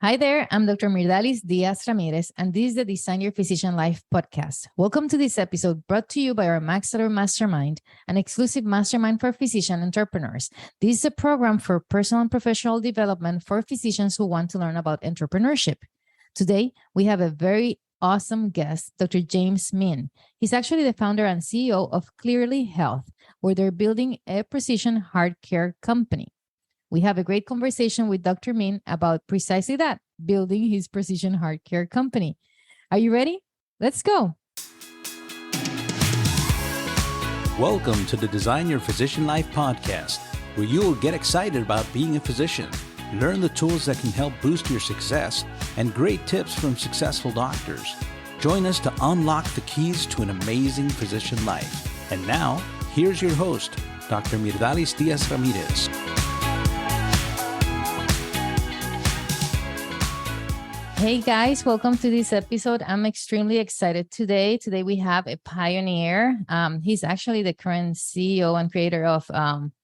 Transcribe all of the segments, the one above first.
Hi there, I'm Dr. Myrdalis Diaz-Ramirez, and this is the Design Your Physician Life podcast. Welcome to this episode brought to you by our Maxillary Mastermind, an exclusive mastermind for physician entrepreneurs. This is a program for personal and professional development for physicians who want to learn about entrepreneurship. Today, we have a very awesome guest, Dr. James Min. He's actually the founder and CEO of Cleerly Health, where they're building a precision heart care company. We have a great conversation with Dr. Min about precisely that, building his precision heart care company. Are you ready? Let's go. Welcome to the Design Your Physician Life podcast, where you will get excited about being a physician, learn the tools that can help boost your success, and great tips from successful doctors. Join us to unlock the keys to an amazing physician life. And now, here's your host, Dr. Myrdalis Diaz-Ramirez. Hey guys, welcome to this episode. I'm extremely excited today. Today we have a pioneer. He's actually the current CEO and creator of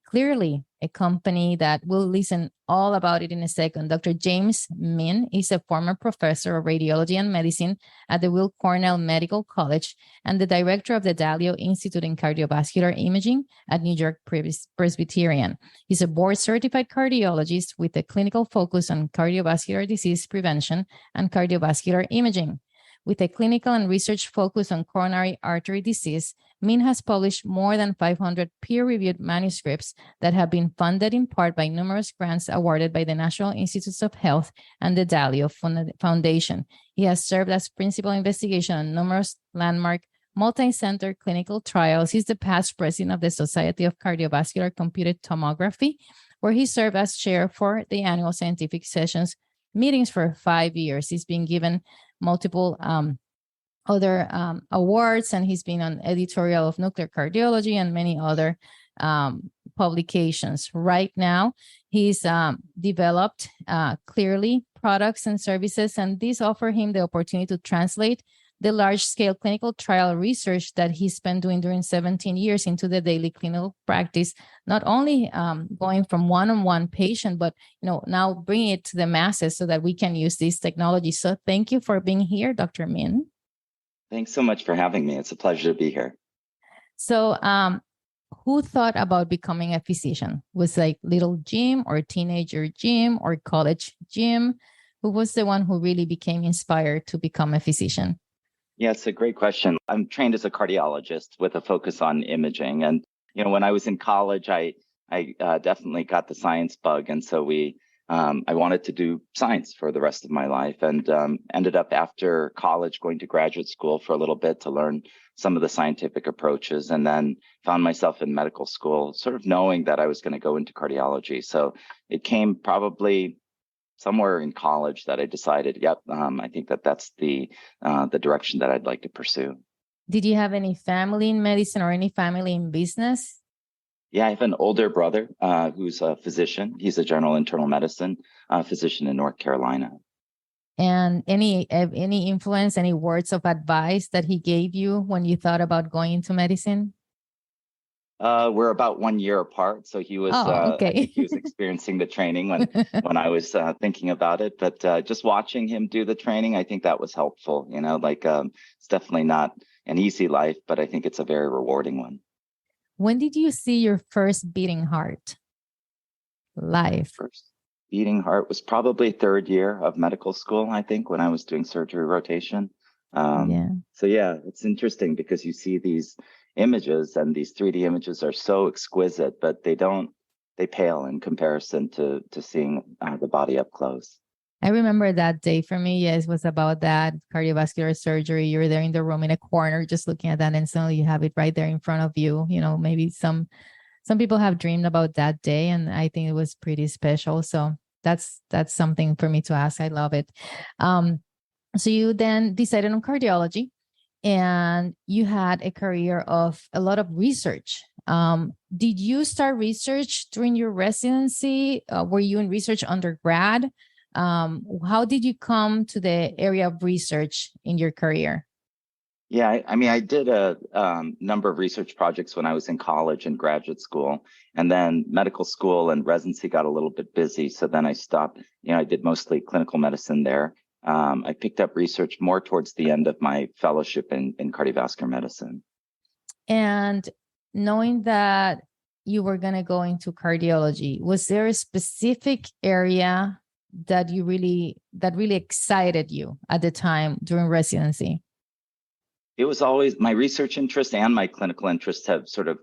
Cleerly, a company that we'll listen all about it in a second. Dr. James Min is a former professor of radiology and medicine at the Weill Cornell Medical College and the director of the Dalio Institute in Cardiovascular Imaging at New York Presbyterian. He's a board-certified cardiologist with a clinical focus on cardiovascular disease prevention and cardiovascular imaging. With a clinical and research focus on coronary artery disease, Min has published more than 500 peer-reviewed manuscripts that have been funded in part by numerous grants awarded by the National Institutes of Health and the Dalio Foundation. He has served as principal investigation on numerous landmark multi-center clinical trials. He's the past president of the Society of Cardiovascular Computed Tomography, where he served as chair for the annual scientific sessions meetings for 5 years. He's been given multiple other awards, and he's been on editorial of nuclear cardiology and many other publications. Right now, he's developed Cleerly products and services, and these offer him the opportunity to translate the large-scale clinical trial research that he spent doing during 17 years into the daily clinical practice, not only going from one-on-one patient, but now bringing it to the masses so that we can use these technologies. So thank you for being here, Dr. Min. Thanks so much for having me. It's a pleasure to be here. So who thought about becoming a physician? Was like little Jim or teenager Jim or college Jim? Who was the one who really became inspired to become a physician? Yeah, it's a great question. I'm trained as a cardiologist with a focus on imaging. And, when I was in college, I definitely got the science bug. And so I wanted to do science for the rest of my life, and ended up after college going to graduate school for a little bit to learn some of the scientific approaches, and then found myself in medical school, sort of knowing that I was going to go into cardiology. So it came probably somewhere in college that I decided, I think that's the direction that I'd like to pursue. Did you have any family in medicine or any family in business? Yeah, I have an older brother who's a physician. He's a general internal medicine physician in North Carolina. And any influence, any words of advice that he gave you when you thought about going into medicine? We're about 1 year apart, so he was. Okay. I think he was experiencing the training when I was thinking about it. But just watching him do the training, I think that was helpful. It's definitely not an easy life, but I think it's a very rewarding one. When did you see your first beating heart live? First beating heart was probably third year of medical school, I think, when I was doing surgery rotation. So it's interesting because you see these images, and these 3D images are so exquisite, but they pale in comparison to seeing the body up close. I remember that day for me. Yes, was about that cardiovascular surgery. You're there in the room in a corner, just looking at that, and suddenly you have it right there in front of you. Maybe some people have dreamed about that day, and I think it was pretty special. So that's something for me to ask. I love it. So you then decided on cardiology, and you had a career of a lot of research. Did you start research during your residency? Were you in research undergrad? How did you come to the area of research in your career? Yeah, I mean, I did a number of research projects when I was in college and graduate school, and then medical school and residency got a little bit busy. So then I stopped. I did mostly clinical medicine there. I picked up research more towards the end of my fellowship in cardiovascular medicine. And knowing that you were going to go into cardiology, was there a specific area that really excited you at the time during residency? It was always my research interest and my clinical interests have sort of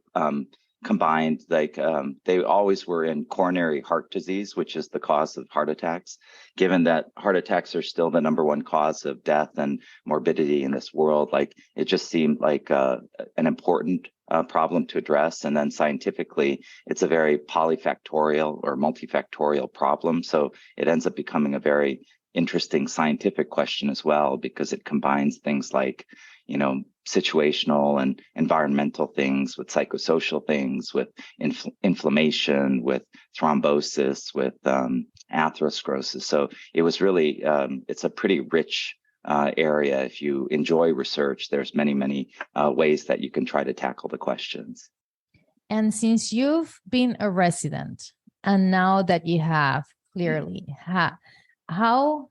combined. They always were in coronary heart disease, which is the cause of heart attacks. Given that heart attacks are still the number one cause of death and morbidity in this world, it just seemed like an important problem to address. And then scientifically, it's a very polyfactorial or multifactorial problem. So it ends up becoming a very interesting scientific question as well, because it combines things like situational and environmental things with psychosocial things, with inflammation, with thrombosis, with atherosclerosis. So it was really, it's a pretty rich area. If you enjoy research, there's many ways that you can try to tackle the questions. And since you've been a resident and now that you have Cleerly, how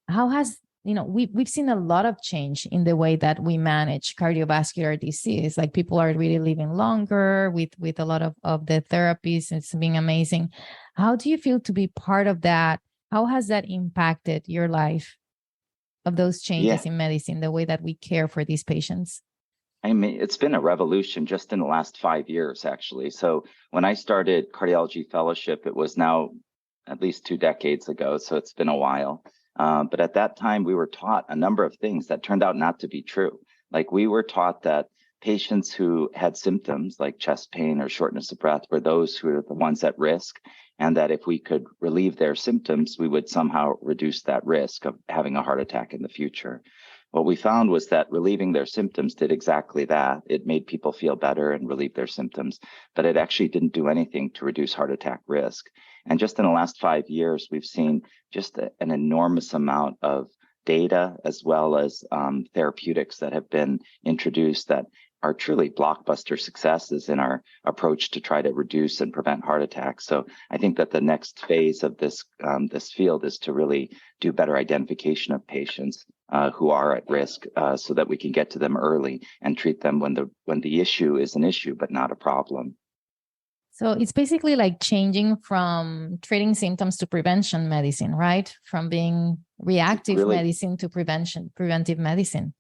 has we've seen a lot of change in the way that we manage cardiovascular disease. Like people are really living longer with a lot of the therapies. It's been amazing. How do you feel to be part of that? How has that impacted your life of those changes in medicine, the way that we care for these patients? I mean, it's been a revolution just in the last 5 years, actually. So when I started cardiology fellowship, it was now at least 2 decades ago. So it's been a while. But at that time, we were taught a number of things that turned out not to be true. Like we were taught that patients who had symptoms like chest pain or shortness of breath were those who were the ones at risk, and that if we could relieve their symptoms, we would somehow reduce that risk of having a heart attack in the future. What we found was that relieving their symptoms did exactly that. It made people feel better and relieve their symptoms, but it actually didn't do anything to reduce heart attack risk. And just in the last 5 years, we've seen just an enormous amount of data as well as therapeutics that have been introduced that are truly blockbuster successes in our approach to try to reduce and prevent heart attacks. So I think that the next phase of this field is to really do better identification of patients who are at risk, so that we can get to them early and treat them when the issue is an issue but not a problem. So it's basically like changing from treating symptoms to prevention medicine, right? From being reactive medicine to preventive medicine.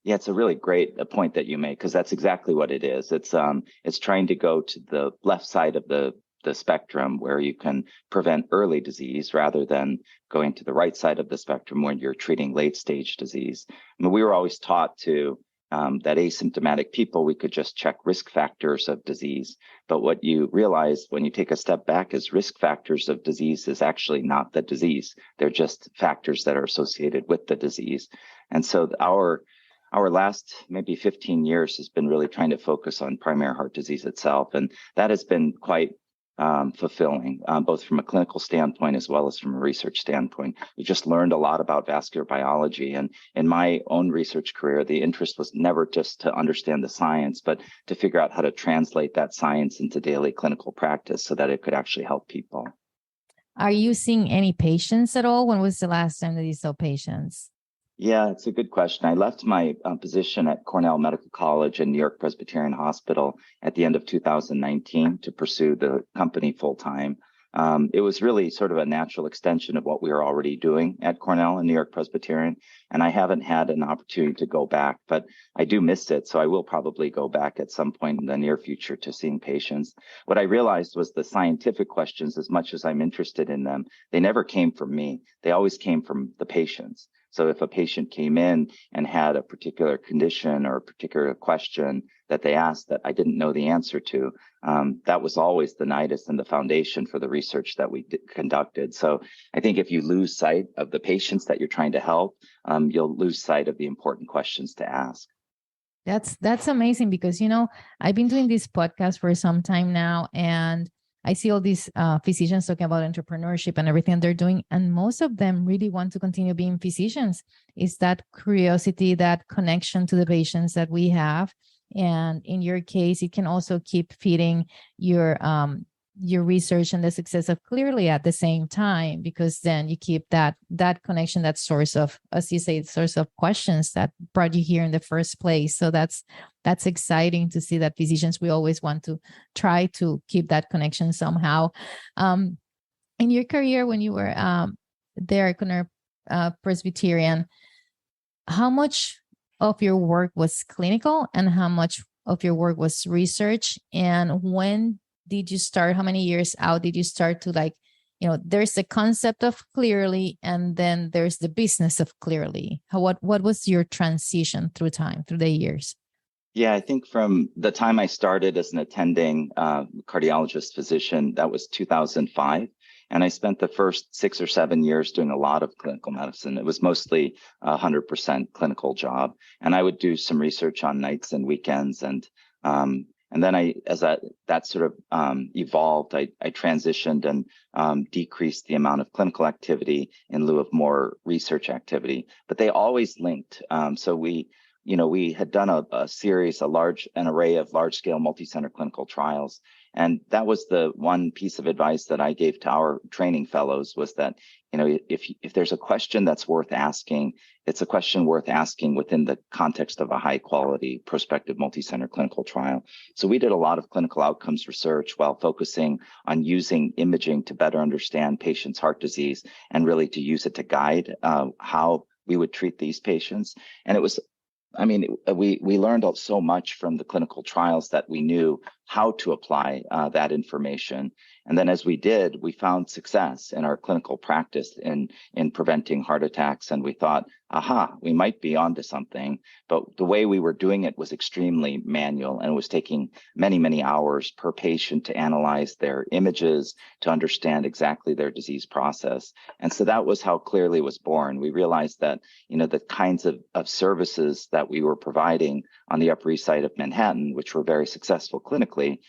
Yeah, it's a really great point that you make, because that's exactly what it is. It's trying to go to the left side of the spectrum where you can prevent early disease rather than going to the right side of the spectrum when you're treating late stage disease. I mean, we were always taught that asymptomatic people, we could just check risk factors of disease. But what you realize when you take a step back is risk factors of disease is actually not the disease. They're just factors that are associated with the disease. And so our last maybe 15 years has been really trying to focus on primary heart disease itself. And that has been quite fulfilling, both from a clinical standpoint as well as from a research standpoint. We just learned a lot about vascular biology. And in my own research career, the interest was never just to understand the science, but to figure out how to translate that science into daily clinical practice so that it could actually help people. Are you seeing any patients at all? When was the last time that you saw patients? Yeah, it's a good question. I left my position at Cornell Medical College and New York Presbyterian Hospital at the end of 2019 to pursue the company full time. It was really sort of a natural extension of what we were already doing at Cornell and New York Presbyterian, and I haven't had an opportunity to go back, but I do miss it, so I will probably go back at some point in the near future to seeing patients. What I realized was the scientific questions, as much as I'm interested in them, they never came from me. They always came from the patients. So if a patient came in and had a particular condition or a particular question that they asked that I didn't know the answer to, that was always the nidus and the foundation for the research that we conducted. So I think if you lose sight of the patients that you're trying to help, you'll lose sight of the important questions to ask. That's amazing, because, I've been doing this podcast for some time now, and I see all these physicians talking about entrepreneurship and everything they're doing, and most of them really want to continue being physicians. It's that curiosity, that connection to the patients that we have. And in your case, it can also keep feeding your research and the success of Cleerly at the same time, because then you keep that connection, that source of, as you say, source of questions that brought you here in the first place. So that's exciting to see that physicians, we always want to try to keep that connection somehow. In your career, when you were there at Cornell Presbyterian, how much of your work was clinical and how much of your work was research? And when did you start? How many years out did you start to, like, there's the concept of Cleerly and then there's the business of Cleerly. What was your transition through the years? Yeah, I think from the time I started as an attending cardiologist physician, that was 2005. And I spent the first 6 or 7 years doing a lot of clinical medicine. It was mostly a 100% clinical job. And I would do some research on nights and weekends. And then as that sort of evolved, I transitioned and decreased the amount of clinical activity in lieu of more research activity. But they always linked. So we had done an array of large-scale multi-center clinical trials. And that was the one piece of advice that I gave to our training fellows, was that, if there's a question that's worth asking, it's a question worth asking within the context of a high quality prospective multi-center clinical trial. So we did a lot of clinical outcomes research while focusing on using imaging to better understand patients' heart disease and really to use it to guide how we would treat these patients. And it was, we learned so much from the clinical trials that we knew how to apply that information. And then as we did, we found success in our clinical practice in preventing heart attacks. And we thought, we might be onto something. But the way we were doing it was extremely manual, and it was taking many, many hours per patient to analyze their images, to understand exactly their disease process. And so that was how Cleerly was born. We realized that, the kinds of services that we were providing on the Upper East Side of Manhattan, which were very successful clinically,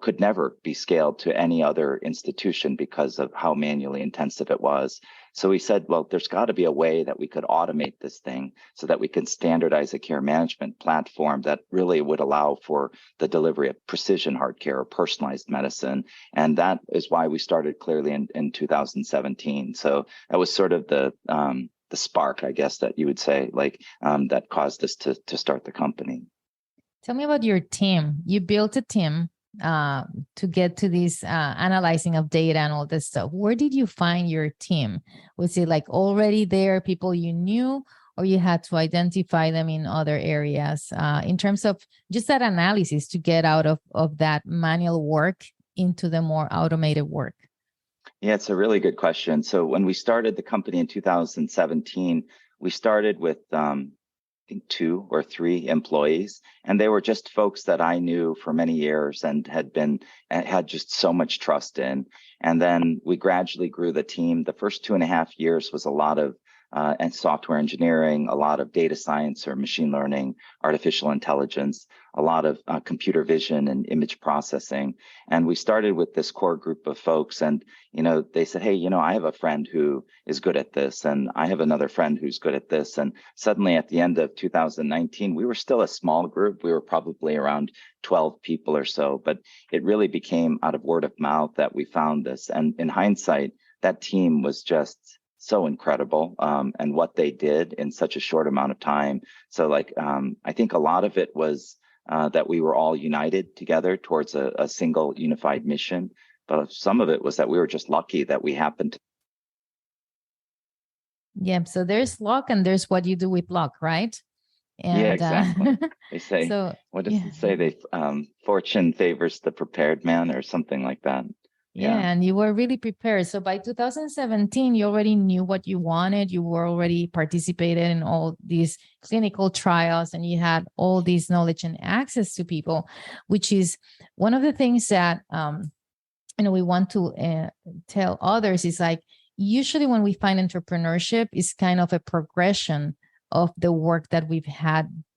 could never be scaled to any other institution because of how manually intensive it was. So we said, well, there's got to be a way that we could automate this thing so that we can standardize a care management platform that really would allow for the delivery of precision heart care or personalized medicine. And that is why we started Cleerly in 2017. So that was sort of the spark, I guess, that you would say, that caused us to start the company. Tell me about your team. You built a team to get to this analyzing of data and all this stuff. Where did you find your team? Was it like already there, people you knew, or you had to identify them in other areas in terms of just that analysis to get out of that manual work into the more automated work? Yeah, it's a really good question. So when we started the company in 2017, we started with 2 or 3 employees, and they were just folks that I knew for many years and had just so much trust in. And then we gradually grew the team. The first 2.5 years was a lot of and software engineering, a lot of data science or machine learning, artificial intelligence, a lot of computer vision and image processing. And we started with this core group of folks, and they said, hey, I have a friend who is good at this, and I have another friend who's good at this. And suddenly at the end of 2019, we were still a small group. We were probably around 12 people or so, but it really became out of word of mouth that we found this. And in hindsight, that team was just so incredible, and what they did in such a short amount of time. So I think a lot of it was that we were all united together towards a single unified mission. But some of it was that we were just lucky that we happened to. Yeah. So there's luck and there's what you do with luck, right? And, yeah, exactly. They say, what does it say? Fortune favors the prepared man or something like that. Yeah, and you were really prepared. So by 2017, you already knew what you wanted. You were already participated in all these clinical trials, and you had all this knowledge and access to people, which is one of the things that we want to tell others is usually when we find entrepreneurship is kind of a progression of the work that we've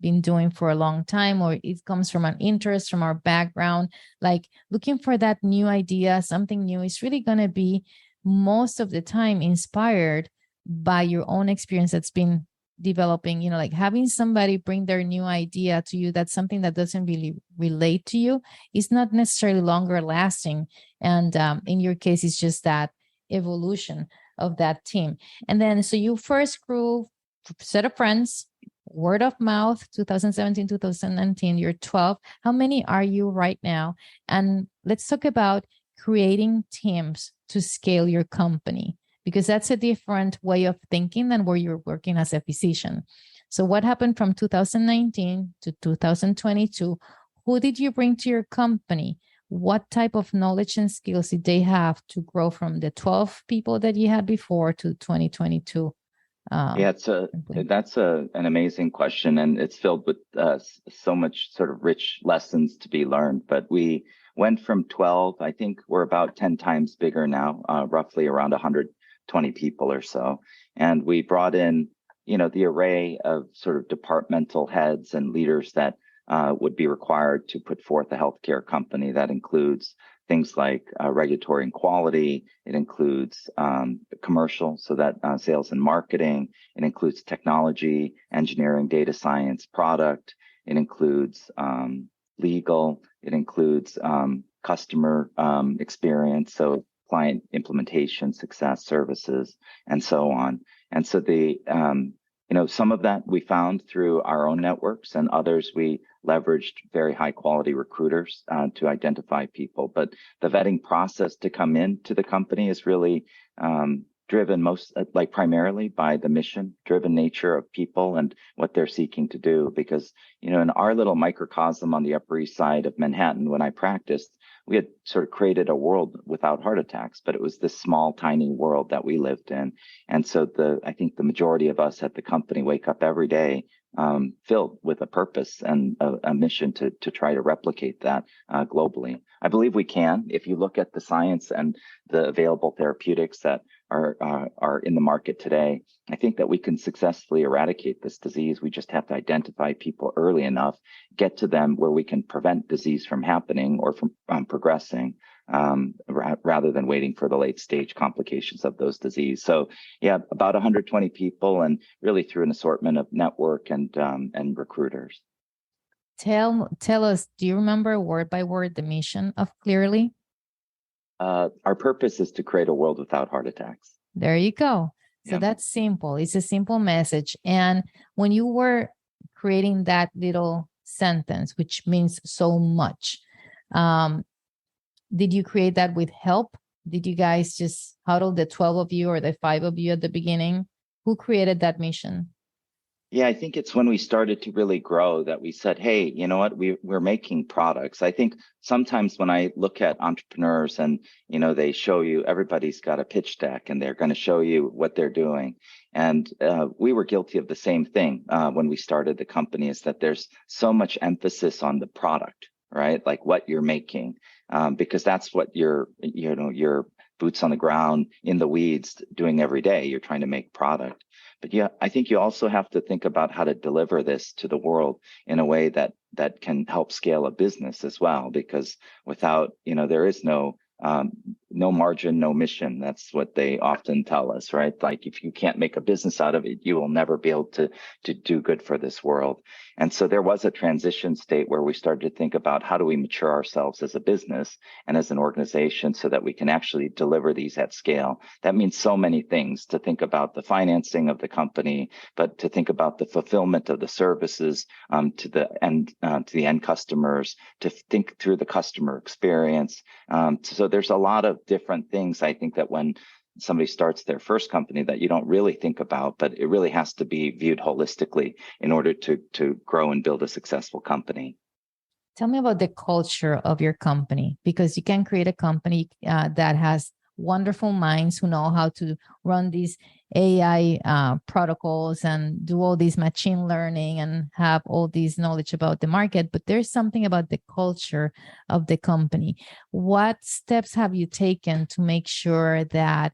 been doing for a long time, or it comes from an interest from our background. Like looking for that new idea, something new is really going to be most of the time inspired by your own experience that's been developing, like having somebody bring their new idea to you, that's something that doesn't really relate to you, is not necessarily longer lasting. And in your case, it's just that evolution of that team. And then, so you first grew set of friends, word of mouth, 2017, 2019, you're 12. How many are you right now? And let's talk about creating teams to scale your company, because that's a different way of thinking than where you're working as a physician. So what happened from 2019 to 2022? Who did you bring to your company? What type of knowledge and skills did they have to grow from the 12 people that you had before to 2022? Yeah, that's an amazing question, and it's filled with so much sort of rich lessons to be learned. But we went from 12, I think we're about 10 times bigger now, roughly around 120 people or so. And we brought in, the array of sort of departmental heads and leaders that would be required to put forth a healthcare company. That includes things like regulatory and quality. It includes commercial, so that sales and marketing. It includes technology, engineering, data science, product. It includes legal. It includes customer experience, so client implementation, success services, and so on. And so some of that we found through our own networks, and others we leveraged very high quality recruiters to identify people. But the vetting process to come into the company is really driven primarily by the mission driven nature of people and what they're seeking to do. Because, in our little microcosm on the Upper East Side of Manhattan, when I practiced, we had sort of created a world without heart attacks, but it was this small, tiny world that we lived in. And so I think the majority of us at the company wake up every day filled with a purpose and a mission to try to replicate that globally. I believe we can. If you look at the science and the available therapeutics that are in the market today, I think that we can successfully eradicate this disease. We just have to identify people early enough, get to them where we can prevent disease from happening or from progressing, rather than waiting for the late stage complications of those disease. So yeah, about 120 people, and really through an assortment of network and recruiters. Tell us, do you remember word by word the mission of Cleerly? Our purpose is to create a world without heart attacks. There you go. So that's simple. It's a simple message. And when you were creating that little sentence, which means so much, did you create that with help? Did you guys just huddle, the 12 of you or the 5 of you at the beginning? Who created that mission? Yeah, I think it's when we started to really grow that we said, hey, you know what, we're making products. I think sometimes when I look at entrepreneurs and, they show you, everybody's got a pitch deck and they're going to show you what they're doing. And we were guilty of the same thing when we started the company, is that there's so much emphasis on the product, right? Like what you're making, because that's what your boots on the ground in the weeds doing every day. You're trying to make product. But yeah, I think you also have to think about how to deliver this to the world in a way that can help scale a business as well. Because without, there is no margin, no mission. That's what they often tell us, right? Like if you can't make a business out of it, you will never be able to do good for this world. And so there was a transition state where we started to think about how do we mature ourselves as a business and as an organization so that we can actually deliver these at scale. That means so many things: to think about the financing of the company, but to think about the fulfillment of the services to the end customers, to think through the customer experience. So there's a lot of different things, I think, that when somebody starts their first company that you don't really think about, but it really has to be viewed holistically in order to grow and build a successful company. Tell me about the culture of your company, because you can create a company that has wonderful minds who know how to run these AI protocols and do all these machine learning and have all this knowledge about the market. But there's something about the culture of the company. What steps have you taken to make sure that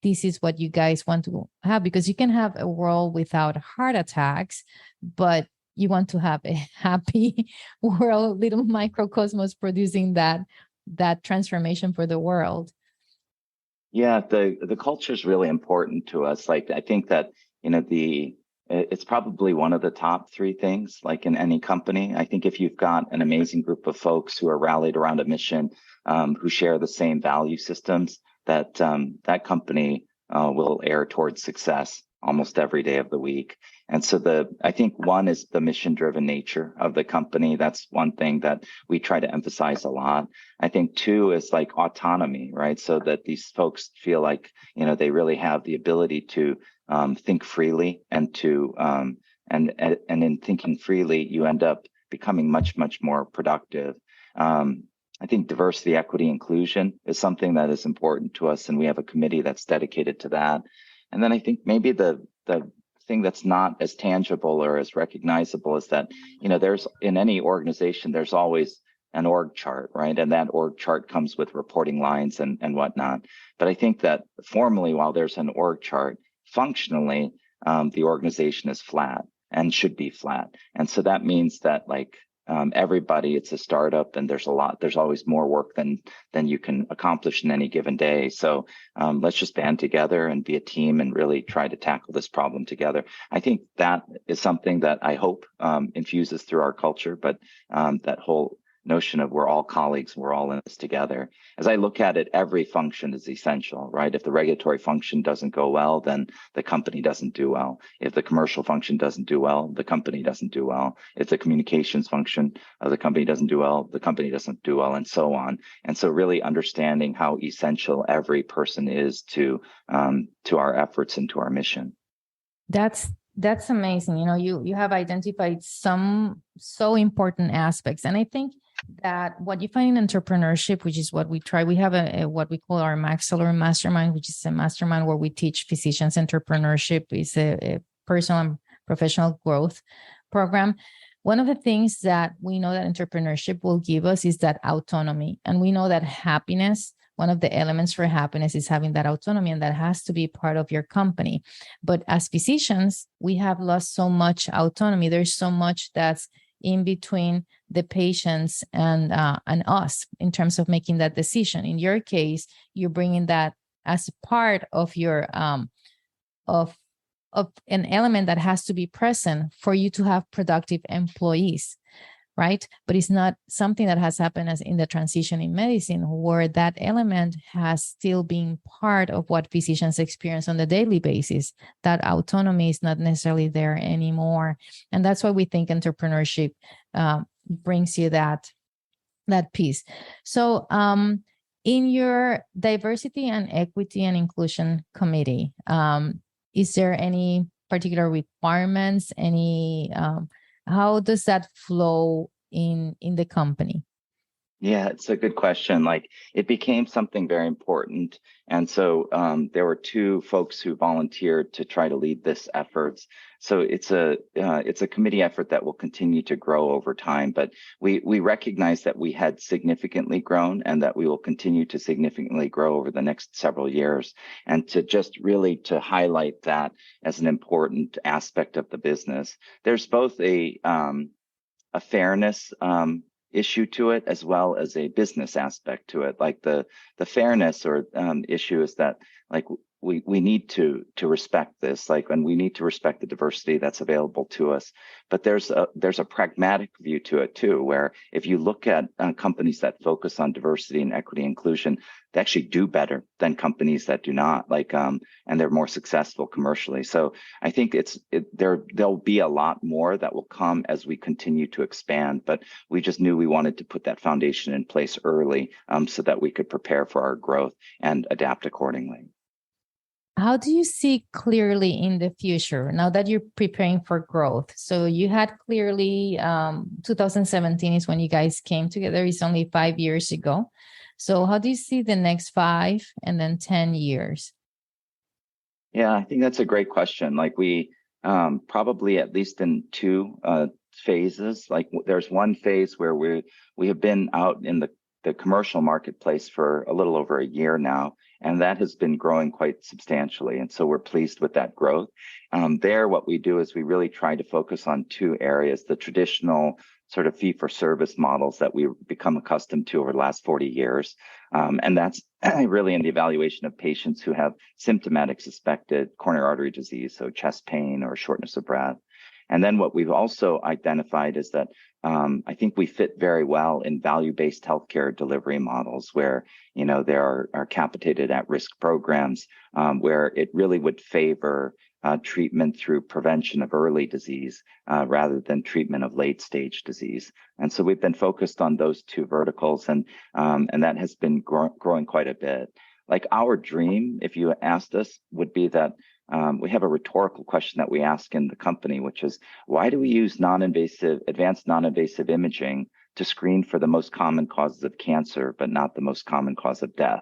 this is what you guys want to have, because you can have a world without heart attacks, but you want to have a happy world, little microcosmos producing that transformation for the world. Yeah, the culture is really important to us. Like, I think that, it's probably one of the top three things, like in any company. I think if you've got an amazing group of folks who are rallied around a mission, who share the same value systems, that company will err towards success almost every day of the week. And so I think one is the mission-driven nature of the company. That's one thing that we try to emphasize a lot. I think two is like autonomy, right? So that these folks feel like, they really have the ability to think freely, and to and in thinking freely, you end up becoming much, much more productive. I think diversity, equity, inclusion is something that is important to us, and we have a committee that's dedicated to that. And then I think maybe the thing that's not as tangible or as recognizable is that, there's, in any organization, there's always an org chart, right? And that org chart comes with reporting lines and whatnot. But I think that formally, while there's an org chart, functionally, the organization is flat and should be flat. And so that means that, like, everybody, it's a startup, and there's always more work than you can accomplish in any given day. So let's just band together and be a team and really try to tackle this problem together. I think that is something that I hope infuses through our culture, but that whole notion of we're all colleagues, we're all in this together. As I look at it, every function is essential, right? If the regulatory function doesn't go well, then the company doesn't do well. If the commercial function doesn't do well, the company doesn't do well. If the communications function of the company doesn't do well, the company doesn't do well, and so on. And so really understanding how essential every person is to our efforts and to our mission. That's amazing. You have identified some so important aspects. And I think that what you find in entrepreneurship, which is what we try, we have a what we call our Maxillary Mastermind, which is a mastermind where we teach physicians entrepreneurship. Is a personal and professional growth program. One of the things that we know that entrepreneurship will give us is that autonomy. And we know that happiness, one of the elements for happiness is having that autonomy, and that has to be part of your company. But as physicians, we have lost so much autonomy. There's so much that's in between the patients and us in terms of making that decision. In your case, you're bringing that as part of your of an element that has to be present for you to have productive employees, right? But it's not something that has happened as in the transition in medicine, where that element has still been part of what physicians experience on a daily basis. That autonomy is not necessarily there anymore. And that's why we think entrepreneurship brings you that piece. So in your diversity and equity and inclusion committee, is there any particular requirements, how does that flow in the company? Yeah, it's a good question. Like, it became something very important. And so there were two folks who volunteered to try to lead this effort. So it's a committee effort that will continue to grow over time. But we recognize that we had significantly grown, and that we will continue to significantly grow over the next several years. And to just really to highlight that as an important aspect of the business, there's both a fairness issue to it, as well as a business aspect to it. Like the fairness or issue is that, like, we need to respect this, like, and we need to respect the diversity that's available to us. But there's a pragmatic view to it too, where if you look at companies that focus on diversity and equity inclusion, they actually do better than companies that do not, like, and they're more successful commercially. So I think there'll be a lot more that will come as we continue to expand, but we just knew we wanted to put that foundation in place early, so that we could prepare for our growth and adapt accordingly. How do you see Cleerly in the future now that you're preparing for growth? So you had Cleerly, 2017 is when you guys came together. It's only 5 years ago. So how do you see the next 5 and then 10 years? Yeah, I think that's a great question. Like, we probably at least in 2 phases. Like, there's one phase where we have been out in the the commercial marketplace for a little over a year now, and that has been growing quite substantially. And so we're pleased with that growth. What we do is we really try to focus on two areas: the traditional sort of fee-for-service models that we've become accustomed to over the last 40 years. And that's really in the evaluation of patients who have symptomatic suspected coronary artery disease, so chest pain or shortness of breath. And then what we've also identified is that I think we fit very well in value-based healthcare delivery models where, there are capitated at-risk programs where it really would favor treatment through prevention of early disease rather than treatment of late-stage disease. And so we've been focused on those two verticals, and that has been growing quite a bit. Like our dream, if you asked us, would be that we have a rhetorical question that we ask in the company, which is, why do we use advanced non-invasive imaging to screen for the most common causes of cancer, but not the most common cause of death?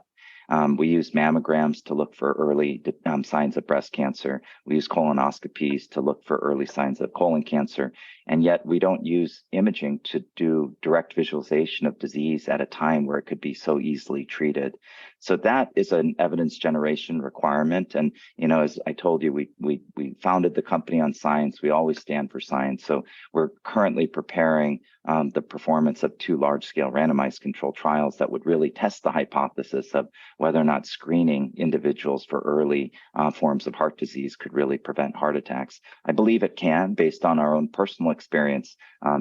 We use mammograms to look for early signs of breast cancer. We use colonoscopies to look for early signs of colon cancer. And yet we don't use imaging to do direct visualization of disease at a time where it could be so easily treated. So that is an evidence generation requirement. And, as I told you, we founded the company on science. We always stand for science. So we're currently preparing the performance of 2 large-scale randomized controlled trials that would really test the hypothesis of whether or not screening individuals for early forms of heart disease could really prevent heart attacks. I believe it can, based on our own personal experience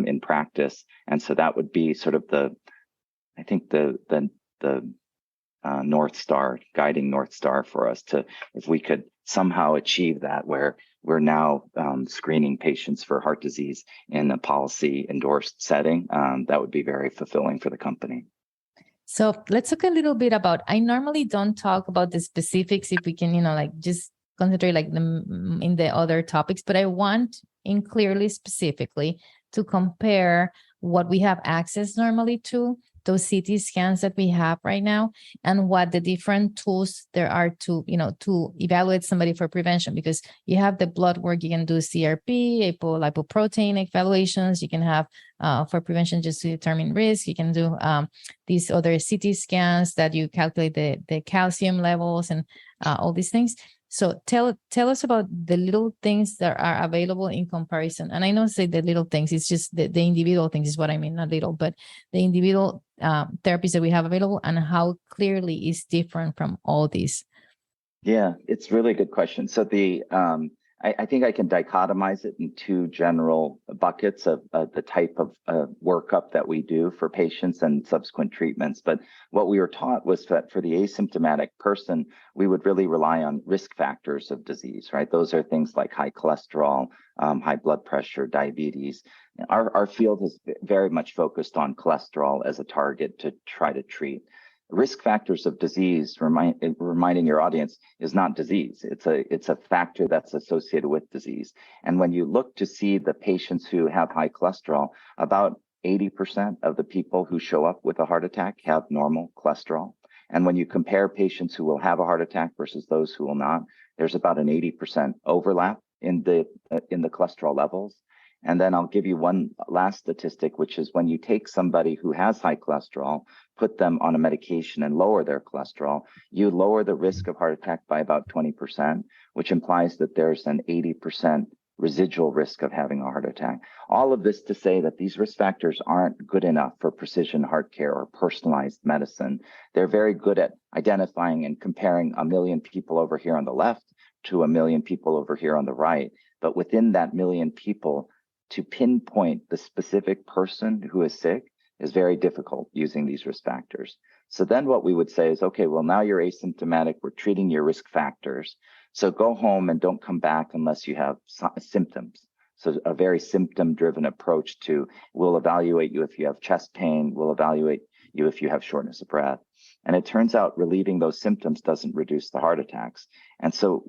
in practice. And so that would be sort of the guiding North Star for us if we could somehow achieve that, where we're now screening patients for heart disease in a policy endorsed setting, that would be very fulfilling for the company. So let's talk a little bit about, I normally don't talk about the specifics if we can, just concentrate in the other topics, but I want in Cleerly specifically to compare what we have access normally to, those CT scans that we have right now, and what the different tools there are to evaluate somebody for prevention. Because you have the blood work, you can do CRP, apolipoprotein evaluations, you can have for prevention just to determine risk. You can do these other CT scans that you calculate the calcium levels and all these things. So tell us about the little things that are available in comparison. And I don't say the little things, it's just the individual things is what I mean, not little, but the individual therapies that we have available and how Cleerly is different from all these. Yeah, it's really a good question. So I think I can dichotomize it in 2 general buckets of the type of workup that we do for patients and subsequent treatments. But what we were taught was that for the asymptomatic person, we would really rely on risk factors of disease, right? Those are things like high cholesterol, high blood pressure, diabetes. Our field is very much focused on cholesterol as a target to try to treat. Risk factors of disease, reminding your audience, is not disease. It's a factor that's associated with disease. And when you look to see the patients who have high cholesterol, about 80% of the people who show up with a heart attack have normal cholesterol. And when you compare patients who will have a heart attack versus those who will not, there's about an 80% overlap in the cholesterol levels. And then I'll give you one last statistic, which is when you take somebody who has high cholesterol, put them on a medication and lower their cholesterol, you lower the risk of heart attack by about 20%, which implies that there's an 80% residual risk of having a heart attack. All of this to say that these risk factors aren't good enough for precision heart care or personalized medicine. They're very good at identifying and comparing 1 million people over here on the left to 1 million people over here on the right. But within that 1 million people, to pinpoint the specific person who is sick is very difficult using these risk factors. So then what we would say is, okay, well, now you're asymptomatic. We're treating your risk factors. So go home and don't come back unless you have symptoms. So a very symptom-driven approach to, we'll evaluate you if you have chest pain. We'll evaluate you if you have shortness of breath. And it turns out relieving those symptoms doesn't reduce the heart attacks. And so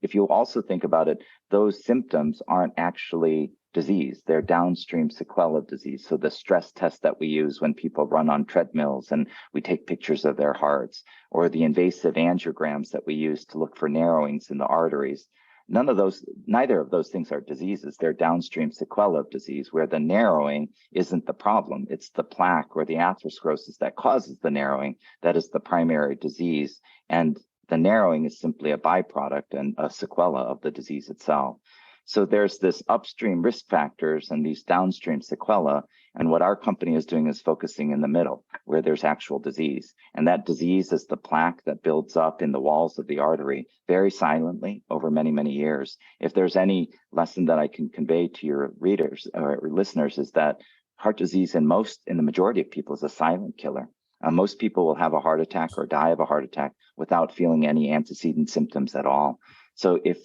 if you also think about it, those symptoms aren't actually disease. They're downstream sequelae of disease. So the stress test that we use when people run on treadmills and we take pictures of their hearts, or the invasive angiograms that we use to look for narrowings in the arteries, neither of those things are diseases. They're downstream sequelae of disease where the narrowing isn't the problem. It's the plaque or the atherosclerosis that causes the narrowing that is the primary disease. And the narrowing is simply a byproduct and a sequela of the disease itself. So there's this upstream risk factors and these downstream sequelae. And what our company is doing is focusing in the middle where there's actual disease. And that disease is the plaque that builds up in the walls of the artery very silently over many, many years. If there's any lesson that I can convey to your readers or listeners is that heart disease in the majority of people is a silent killer. Most people will have a heart attack or die of a heart attack without feeling any antecedent symptoms at all. So if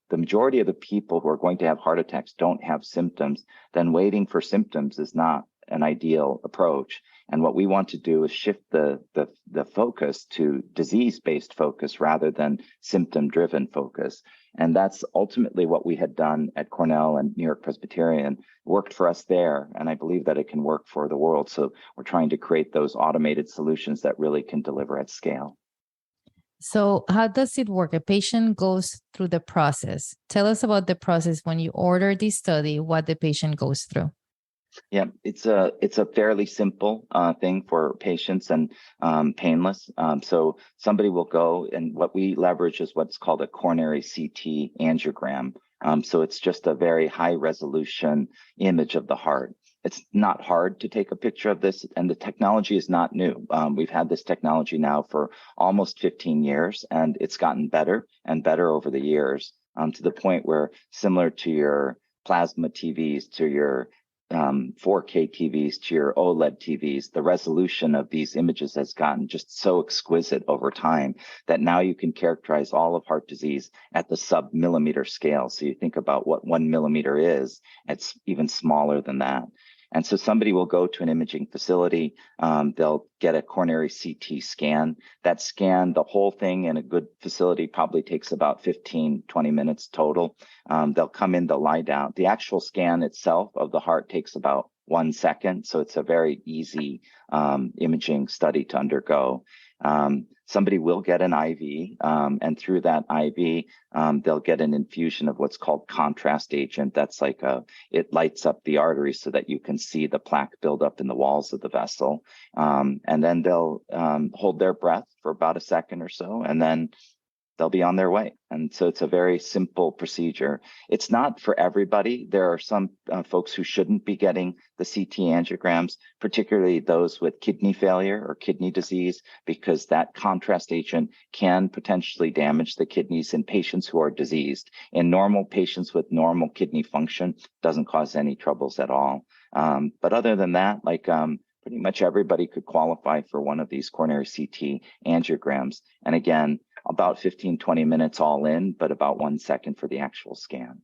the majority of the people who are going to have heart attacks don't have symptoms, then waiting for symptoms is not an ideal approach. And what we want to do is shift the focus to disease-based focus rather than symptom-driven focus. And that's ultimately what we had done at Cornell and New York Presbyterian. Worked for us there, and I believe that it can work for the world. So we're trying to create those automated solutions that really can deliver at scale. So how does it work? A patient goes through the process. Tell us about the process when you order this study, what the patient goes through. Yeah, it's a fairly simple thing for patients and painless. So somebody will go, and what we leverage is what's called a coronary CT angiogram. So it's just a very high resolution image of the heart. It's not hard to take a picture of this, and the technology is not new. We've had this technology now for almost 15 years, and it's gotten better and better over the years to the point where, similar to your plasma TVs, to your 4K TVs, to your OLED TVs, the resolution of these images has gotten just so exquisite over time that now you can characterize all of heart disease at the sub-millimeter scale. So you think about what 1 millimeter is, it's even smaller than that. And so somebody will go to an imaging facility, they'll get a coronary CT scan. That scan, the whole thing in a good facility probably takes about 15, 20 minutes total. They'll come in, they'll lie down. The actual scan itself of the heart takes about 1 second. So it's a very easy imaging study to undergo. Somebody will get an IV, and through that IV, they'll get an infusion of what's called contrast agent. That's like it lights up the artery so that you can see the plaque build up in the walls of the vessel. And then they'll hold their breath for about a second or so, and then they'll be on their way. And so it's a very simple procedure. It's not for everybody. There are some folks who shouldn't be getting the CT angiograms, particularly those with kidney failure or kidney disease, because that contrast agent can potentially damage the kidneys in patients who are diseased. In normal patients with normal kidney function, doesn't cause any troubles at all. But other than that, pretty much everybody could qualify for one of these coronary CT angiograms. And again, about 15, 20 minutes all in, but about 1 second for the actual scan.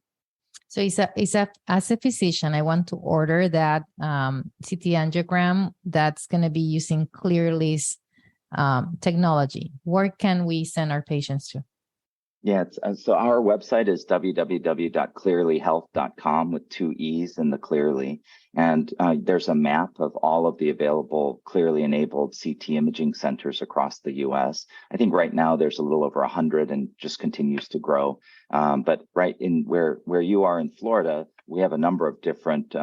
So as a physician, I want to order that CT angiogram that's going to be using Cleerly's technology. Where can we send our patients to? Yeah, so our website is www.cleerlyhealth.com with 2 E's in the Cleerly. And there's a map of all of the available Cleerly enabled CT imaging centers across the U.S. I think right now there's a little over 100 and just continues to grow. But right in where you are in Florida, we have a number of different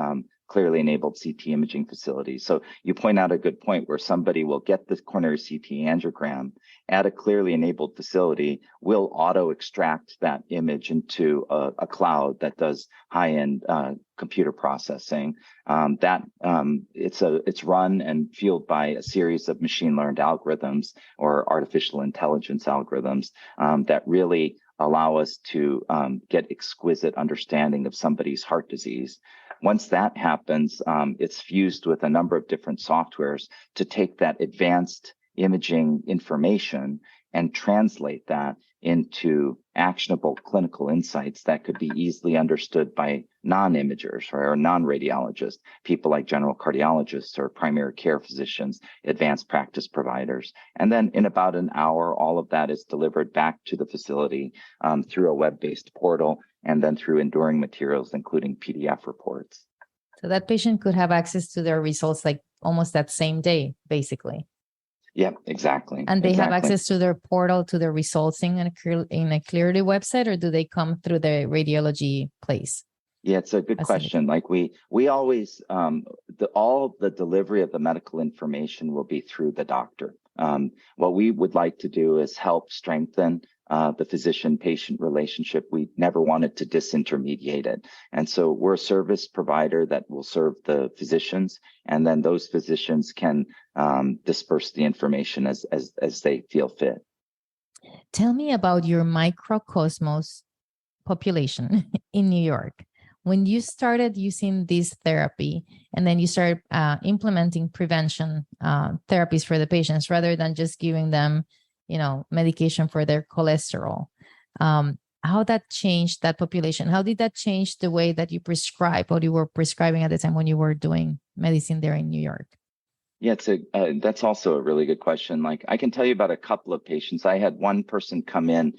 Cleerly enabled CT imaging facilities. So you point out a good point where somebody will get this coronary CT angiogram at a Cleerly enabled facility, will auto extract that image into a cloud that does high-end computer processing. It's run and fueled by a series of machine learned algorithms or artificial intelligence algorithms that really allow us to get exquisite understanding of somebody's heart disease. Once that happens, it's fused with a number of different softwares to take that advanced imaging information and translate that into actionable clinical insights that could be easily understood by non-imagers or non-radiologists, people like general cardiologists or primary care physicians, advanced practice providers. And then in about an hour, all of that is delivered back to the facility through a web-based portal and then through enduring materials, including PDF reports. So that patient could have access to their results like almost that same day, basically. Yep, exactly. And they have Exactly. access to their portal, to their results in a Cleerly website, or do they come through the radiology place? Yeah, it's a good Facility. question. Like we always all the delivery of the medical information will be through the doctor. What we would like to do is help strengthen the physician-patient relationship. We never wanted to disintermediate it, and so we're a service provider that will serve the physicians, and then those physicians can disperse the information as they feel fit. Tell me about your microcosmos population in New York. When you started using this therapy and then you started implementing prevention therapies for the patients rather than just giving them, medication for their cholesterol, how that changed that population? How did that change the way that you prescribe, what you were prescribing at the time when you were doing medicine there in New York? Yeah, that's also a really good question. Like I can tell you about a couple of patients. I had one person come in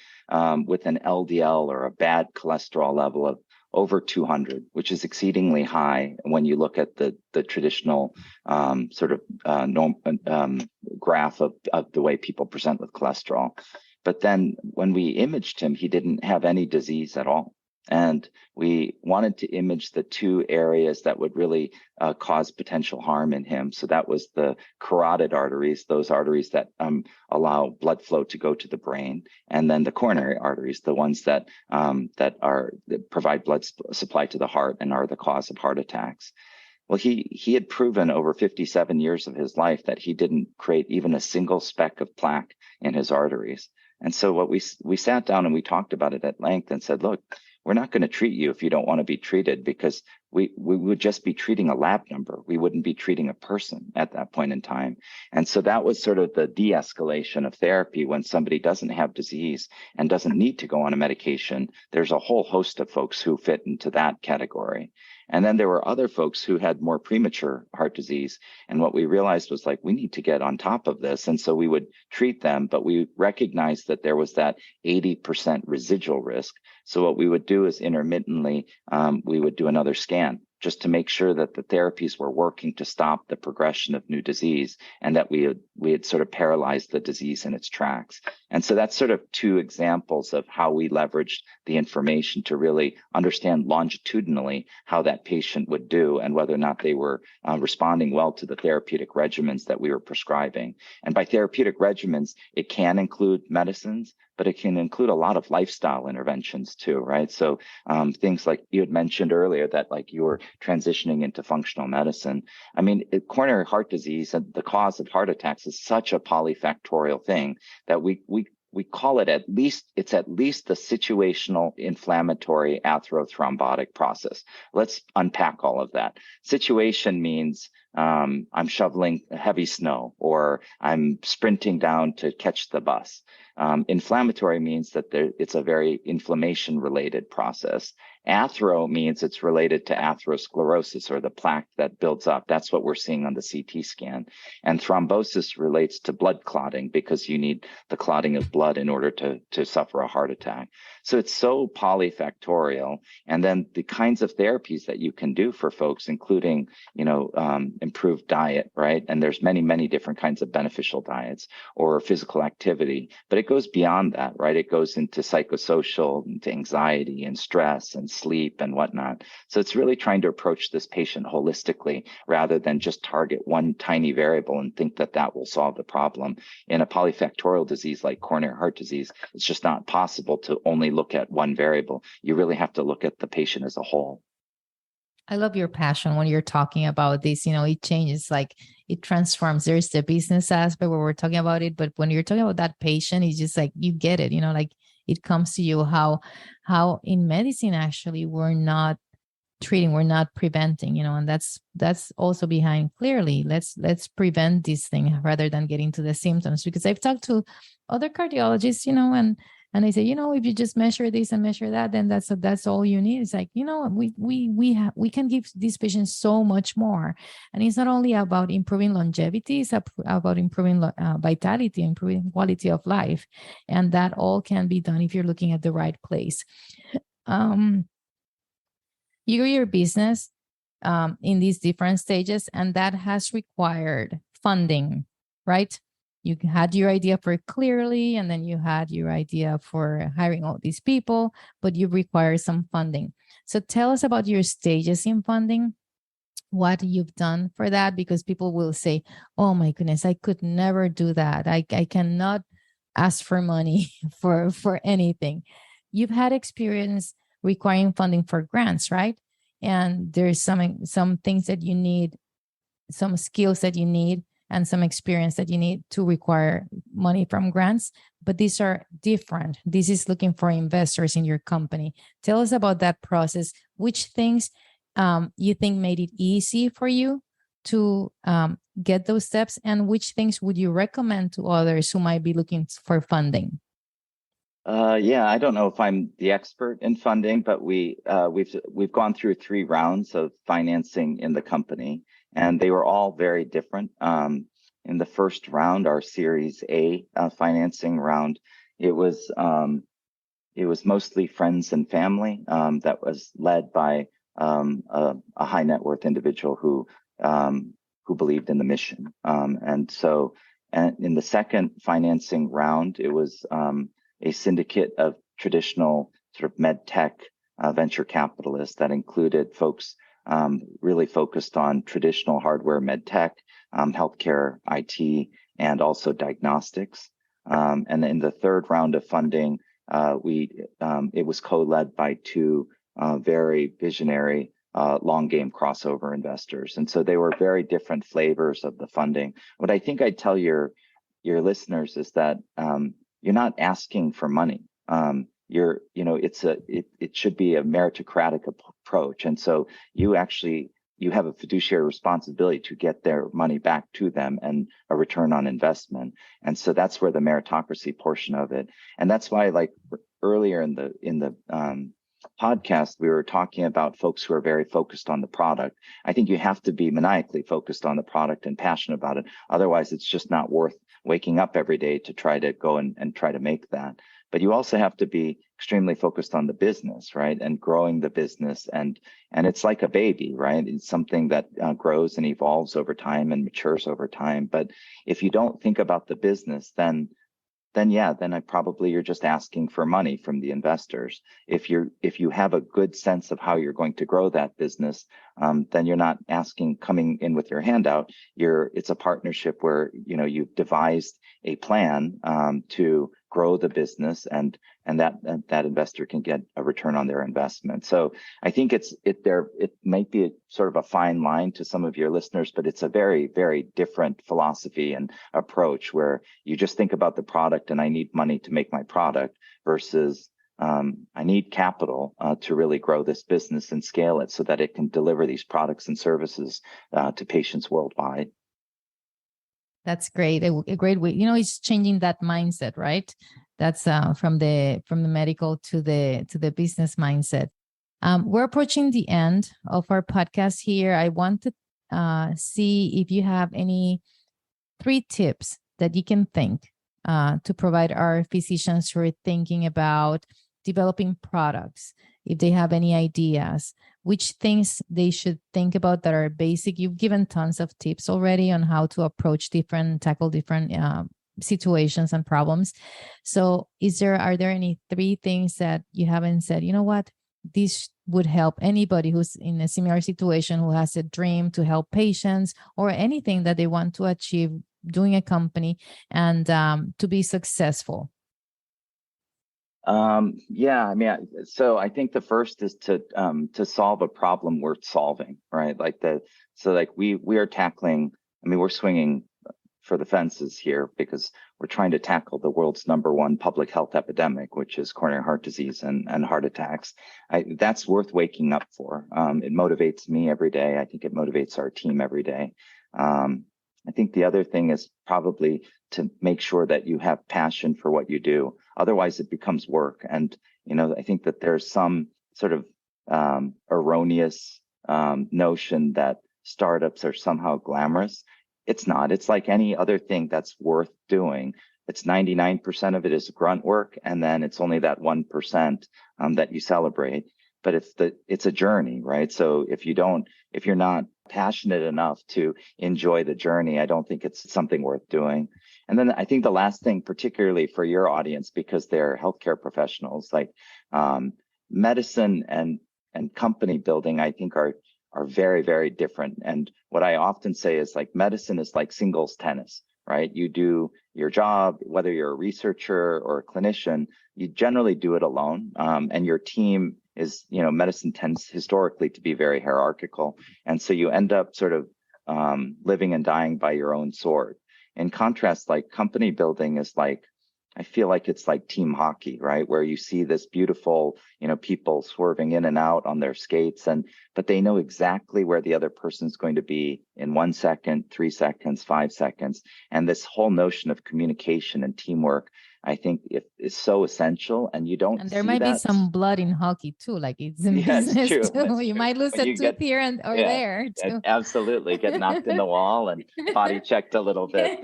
with an LDL or a bad cholesterol level of over 200, which is exceedingly high when you look at the traditional graph of the way people present with cholesterol. But then when we imaged him, he didn't have any disease at all. And we wanted to image the two areas that would really cause potential harm in him. So that was the carotid arteries, those arteries that allow blood flow to go to the brain, and then the coronary arteries, the ones that provide blood supply to the heart and are the cause of heart attacks. Well, he had proven over 57 years of his life that he didn't create even a single speck of plaque in his arteries. And so what we sat down and we talked about it at length and said, look, we're not going to treat you if you don't want to be treated, because we would just be treating a lab number. We wouldn't be treating a person at that point in time. And so that was sort of the de-escalation of therapy. When somebody doesn't have disease and doesn't need to go on a medication, there's a whole host of folks who fit into that category. And then there were other folks who had more premature heart disease. And what we realized was, like, we need to get on top of this. And so we would treat them, but we recognized that there was that 80% residual risk. So what we would do is intermittently, we would do another scan just to make sure that the therapies were working to stop the progression of new disease, and that we had sort of paralyzed the disease in its tracks. And so that's sort of two examples of how we leveraged the information to really understand longitudinally how that patient would do and whether or not they were responding well to the therapeutic regimens that we were prescribing. And by therapeutic regimens, it can include medicines, but it can include a lot of lifestyle interventions too, right? So things like you had mentioned earlier, that like you were transitioning into functional medicine. I mean, coronary heart disease and the cause of heart attacks is such a polyfactorial thing that we call it it's at least the situational inflammatory atherothrombotic process. Let's unpack all of that. Situation means I'm shoveling heavy snow, or I'm sprinting down to catch the bus. Inflammatory means that it's a very inflammation-related process. Athero means it's related to atherosclerosis, or the plaque that builds up. That's what we're seeing on the CT scan. And thrombosis relates to blood clotting, because you need the clotting of blood in order to suffer a heart attack. So it's so polyfactorial. And then the kinds of therapies that you can do for folks, including, improved diet, right? And there's many, many different kinds of beneficial diets, or physical activity, but it goes beyond that, right? It goes into psychosocial, into anxiety and stress and sleep and whatnot. So it's really trying to approach this patient holistically rather than just target one tiny variable and think that that will solve the problem. In a polyfactorial disease like coronary heart disease, it's just not possible to only look at one variable. You really have to look at the patient as a whole. I love your passion when you're talking about this. It changes, like it transforms. There's the business aspect where we're talking about it, but when you're talking about that patient, it's just like you get it. Like it comes to you how in medicine actually we're not treating, we're not preventing. And that's also behind Cleerly. Let's prevent this thing rather than getting to the symptoms. Because I've talked to other cardiologists, and they say, if you just measure this and measure that, then that's all you need. It's like, we can give these patients so much more. And it's not only about improving longevity, it's about improving vitality, improving quality of life. And that all can be done if you're looking at the right place. You grew your business in these different stages, and that has required funding, right? You had your idea for Cleerly, and then you had your idea for hiring all these people, but you require some funding. So tell us about your stages in funding, what you've done for that, because people will say, oh my goodness, I could never do that. I cannot ask for money for anything. You've had experience requiring funding for grants, right? And there's some things that you need, some skills that you need, and some experience that you need to require money from grants, but these are different. This is looking for investors in your company. Tell us about that process. Which things you think made it easy for you to get those steps, and which things would you recommend to others who might be looking for funding? Yeah, I don't know if I'm the expert in funding, but we've gone through 3 rounds of financing in the company, and they were all very different. In the first round, our Series A financing round, it was mostly friends and family that was led by a high net worth individual who believed in the mission. And in the second financing round, it was a syndicate of traditional sort of med tech venture capitalists that included folks really focused on traditional hardware med tech, healthcare, IT, and also diagnostics. And in the third round of funding, it was co-led by 2 very visionary long game crossover investors. And so they were very different flavors of the funding. What I think I'd tell your listeners is that you're not asking for money. It should be a meritocratic approach. And so you have a fiduciary responsibility to get their money back to them and a return on investment. And so that's where the meritocracy portion of it. And that's why, like earlier in the podcast, we were talking about folks who are very focused on the product. I think you have to be maniacally focused on the product and passionate about it. Otherwise, it's just not worth waking up every day to try to go and try to make that. But you also have to be extremely focused on the business, right? And growing the business. And it's like a baby, right? It's something that grows and evolves over time and matures over time. But if you don't think about the business, then you're just asking for money from the investors. If you have a good sense of how you're going to grow that business, then you're not coming in with your hand out. It's a partnership where you've devised a plan to grow the business, and that investor can get a return on their investment. So I think it might be sort of a fine line to some of your listeners, but it's a very, very different philosophy and approach where you just think about the product and I need money to make my product versus I need capital to really grow this business and scale it so that it can deliver these products and services to patients worldwide. That's great. A great way. It's changing that mindset, right? That's from the medical to the business mindset. We're approaching the end of our podcast here. I want to see if you have any 3 tips that you can think to provide our physicians who are thinking about developing products. If they have any ideas, which things they should think about that are basic. You've given tons of tips already on how to tackle different situations and problems. So are there any 3 things that you haven't said, you know what, this would help anybody who's in a similar situation, who has a dream to help patients or anything that they want to achieve doing a company and to be successful? So I think the first is to solve a problem worth solving, right? We are tackling, we're swinging for the fences here because we're trying to tackle the world's #1 public health epidemic, which is coronary heart disease and heart attacks. That's worth waking up for. It motivates me every day. I think it motivates our team every day. I think the other thing is probably to make sure that you have passion for what you do. Otherwise, it becomes work. And, I think that there's some sort of erroneous notion that startups are somehow glamorous. It's not. It's like any other thing that's worth doing. It's 99% of it is grunt work, and then it's only that 1% that you celebrate. But it's a journey, right? So if you're not passionate enough to enjoy the journey, I don't think it's something worth doing. And then I think the last thing, particularly for your audience, because they're healthcare professionals, like medicine and company building, I think are very, very different. And what I often say is like medicine is like singles tennis, right? You do your job, whether you're a researcher or a clinician, you generally do it alone. And your team is, medicine tends historically to be very hierarchical. And so you end up sort of living and dying by your own sword. In contrast, like company building is like, I feel like it's like team hockey, right? Where you see this beautiful, people swerving in and out on their skates, but they know exactly where the other person's going to be in 1 second, 3 seconds, 5 seconds. And this whole notion of communication and teamwork, I think it is so essential. And you don't And there see might that. be some blood in hockey too, like it's in business true. too. You might lose a tooth here or there too. Absolutely. Get knocked in the wall and body checked a little bit.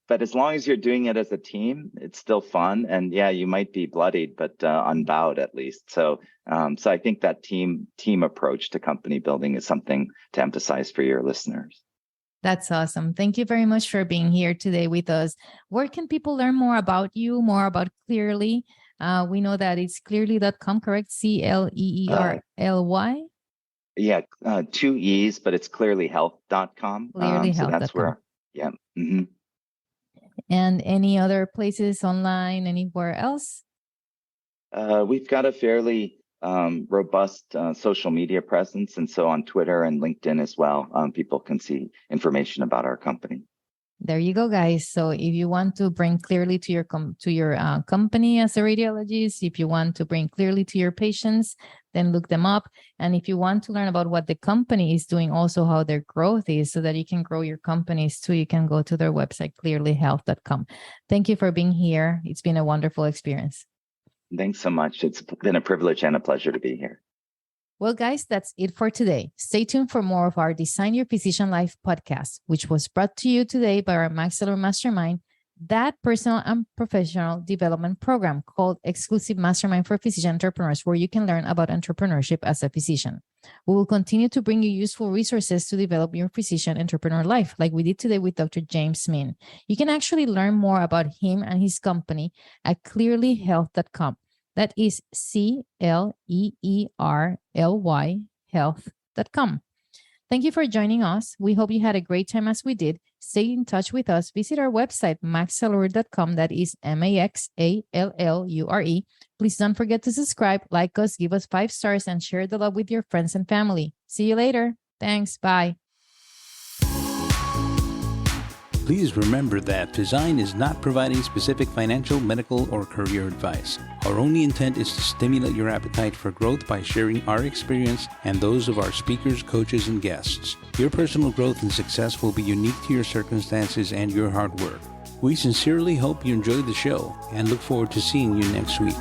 But as long as you're doing it as a team, it's still fun. And yeah, you might be bloodied, but unbowed at least. So I think that team approach to company building is something to emphasize for your listeners. That's awesome. Thank you very much for being here today with us. Where can people learn more about you, more about Cleerly? We know that it's cleerly.com, correct? Cleerly? Yeah, 2 E's, but it's cleerlyhealth.com. Cleerlyhealth.com. So that's where, yeah. Mm-hmm. And any other places online, anywhere else? We've got a fairly robust social media presence. And so on Twitter and LinkedIn as well, people can see information about our company. There you go, guys. So if you want to bring Cleerly to your company as a radiologist, if you want to bring Cleerly to your patients, then look them up. And if you want to learn about what the company is doing, also how their growth is, so that you can grow your companies too, you can go to their website, cleerlyhealth.com. Thank you for being here. It's been a wonderful experience. Thanks so much. It's been a privilege and a pleasure to be here. Well, guys, that's it for today. Stay tuned for more of our Design Your Physician Life podcast, which was brought to you today by our Maxillary Mastermind, that personal and professional development program called Exclusive Mastermind for Physician Entrepreneurs, where you can learn about entrepreneurship as a physician. We will continue to bring you useful resources to develop your physician entrepreneur life, like we did today with Dr. James Min. You can actually learn more about him and his company at cleerlyhealth.com. That is CLEERLY health.com. Thank you for joining us. We hope you had a great time as we did. Stay in touch with us. Visit our website, maxallure.com. That is MAXALLURE. Please don't forget to subscribe, like us, give us 5 stars, and share the love with your friends and family. See you later. Thanks. Bye. Please remember that Design is not providing specific financial, medical, or career advice. Our only intent is to stimulate your appetite for growth by sharing our experience and those of our speakers, coaches, and guests. Your personal growth and success will be unique to your circumstances and your hard work. We sincerely hope you enjoyed the show and look forward to seeing you next week.